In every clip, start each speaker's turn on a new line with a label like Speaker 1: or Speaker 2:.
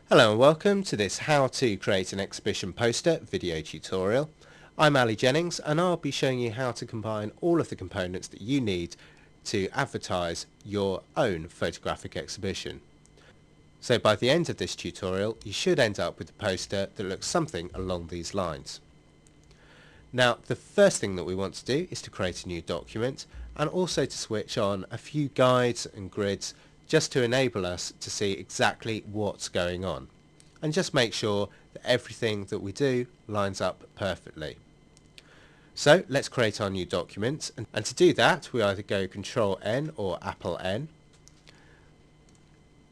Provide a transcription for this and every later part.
Speaker 1: Hello and welcome to this how to create an exhibition poster video tutorial. I'm Ali Jennings and I'll be showing you how to combine all of the components that you need to advertise your own photographic exhibition. So by the end of this tutorial you should end up with a poster that looks something along these lines. Now the first thing that we want to do is to create a new document and also to switch on a few guides and grids just to enable us to see exactly what's going on and just make sure that everything that we do lines up perfectly. So let's create our new document, and to do that we either go Control N or Apple N.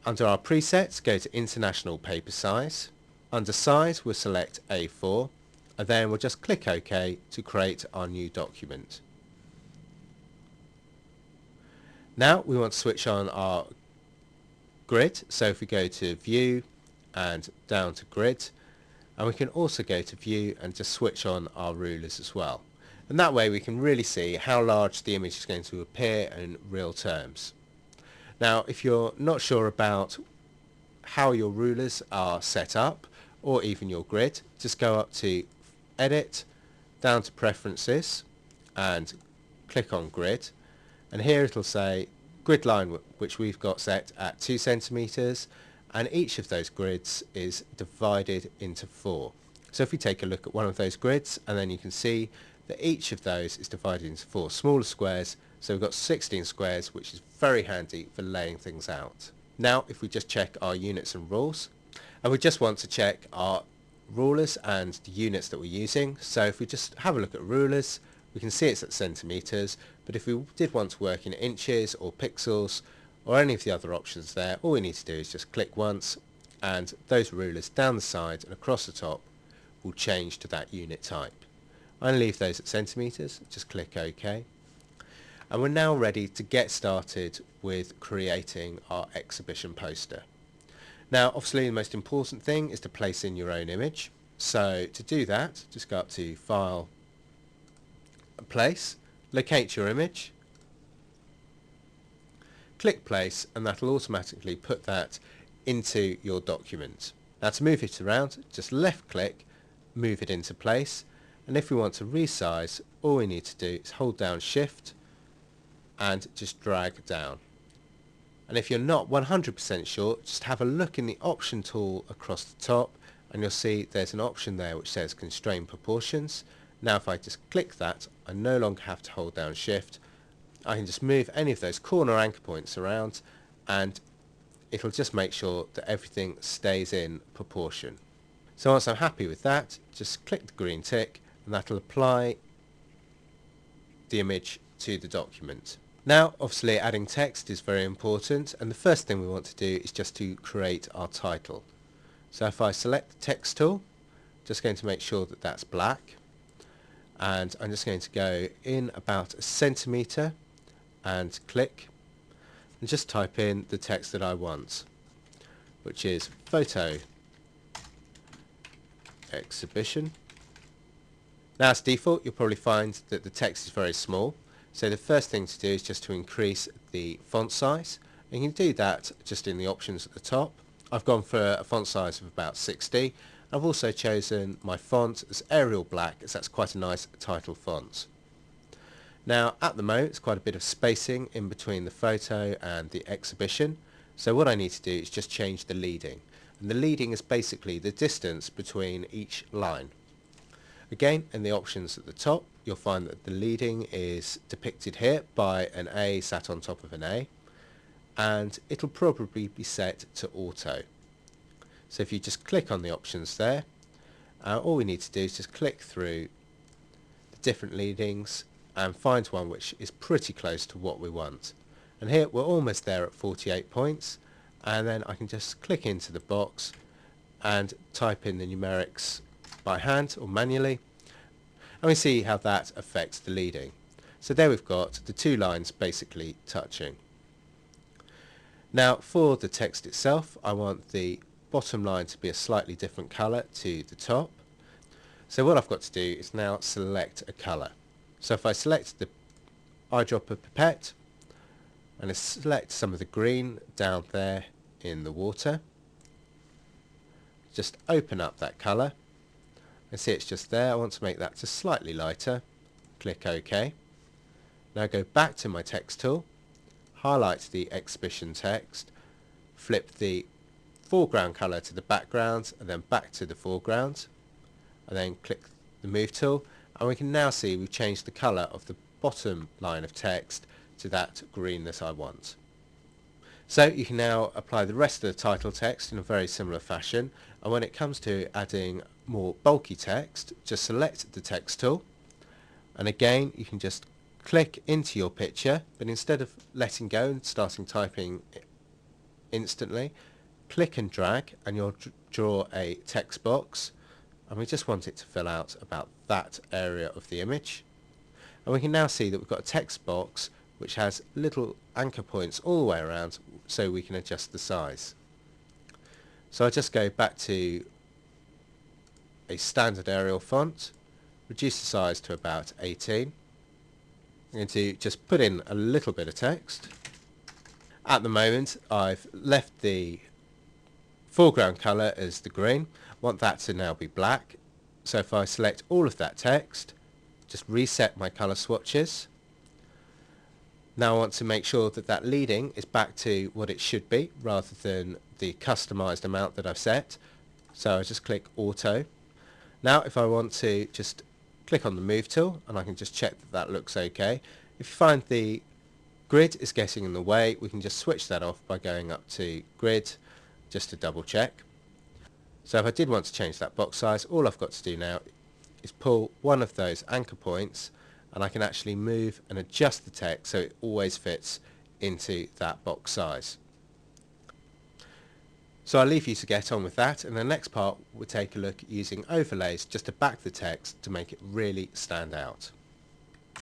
Speaker 1: Under our presets go to International Paper Size. Under Size we'll select A4 and then we'll just click OK to create our new document. Now we want to switch on our grid, so if we go to View and down to Grid, and we can also go to View and just switch on our rulers as well, and that way we can really see how large the image is going to appear in real terms. Now if you're not sure about how your rulers are set up or even your grid, just go up to Edit, down to Preferences and click on Grid, and here it'll say grid line, which we've got set at 2 centimeters, and each of those grids is divided into 4. So if we take a look at one of those grids, and then you can see that each of those is divided into 4 smaller squares, so we've got 16 squares, which is very handy for laying things out. Now if we just check our units and rules, and we just want to check our rulers and the units that we're using. So if we just have a look at rulers, we can see it's at centimeters, but if we did want to work in inches or pixels or any of the other options there, all we need to do is just click once and those rulers down the side and across the top will change to that unit type. I'm going to leave those at centimeters, just click OK. And we're now ready to get started with creating our exhibition poster. Now obviously the most important thing is to place in your own image. So to do that, just go up to File, Place, locate your image, click Place, and that'll automatically put that into your document. Now to move it around, just left click, move it into place, and if we want to resize, all we need to do is hold down Shift and just drag down. And if you're not 100% sure, just have a look in the option tool across the top and you'll see there's an option there which says Constrain Proportions. Now if I just click that, I no longer have to hold down Shift. I can just move any of those corner anchor points around and it'll just make sure that everything stays in proportion. So once I'm happy with that, just click the green tick and that'll apply the image to the document. Now obviously adding text is very important, and the first thing we want to do is just to create our title. So if I select the text tool, just going to make sure that that's black, and I'm just going to go in about a centimetre and click and just type in the text that I want, which is photo exhibition. Now as default you'll probably find that the text is very small, so the first thing to do is just to increase the font size, and you can do that just in the options at the top. I've gone for a font size of about 60. I've also chosen my font as Arial Black, as that's quite a nice title font. Now at the moment it's quite a bit of spacing in between the photo and the exhibition, so what I need to do is just change the leading, and the leading is basically the distance between each line. Again, in the options at the top you'll find that the leading is depicted here by an A sat on top of an A, and it'll probably be set to auto. So if you just click on the options there, all we need to do is just click through the different leadings and find one which is pretty close to what we want. And here we're almost there at 48 points, and then I can just click into the box and type in the numerics by hand or manually, and we see how that affects the leading. So there we've got the two lines basically touching. Now for the text itself, I want the bottom line to be a slightly different colour to the top. So what I've got to do is now select a colour. So if I select the eyedropper pipette and I select some of the green down there in the water, just open up that colour and see it's just there. I want to make that just slightly lighter. Click OK. Now go back to my text tool, highlight the exhibition text, flip the foreground colour to the background and then back to the foreground, and then click the move tool, and we can now see we've changed the colour of the bottom line of text to that green that I want. So you can now apply the rest of the title text in a very similar fashion, and when it comes to adding more bulky text, just select the text tool, and again you can just click into your picture, but instead of letting go and starting typing instantly, click and drag and you'll draw a text box, and we just want it to fill out about that area of the image. And we can now see that we've got a text box which has little anchor points all the way around, so we can adjust the size. So I just go back to a standard Arial font, reduce the size to about 18. I'm going to just put in a little bit of text. At the moment I've left the foreground colour as the green. I want that to now be black. So if I select all of that text, just reset my colour swatches. Now I want to make sure that that leading is back to what it should be rather than the customised amount that I've set. So I just click auto. Now if I want to just click on the move tool, and I can just check that that looks okay. If you find the grid is getting in the way, we can just switch that off by going up to grid just to double check. So if I did want to change that box size, all I've got to do now is pull one of those anchor points, and I can actually move and adjust the text so it always fits into that box size. So I'll leave you to get on with that, and the next part we'll take a look at using overlays just to back the text to make it really stand out.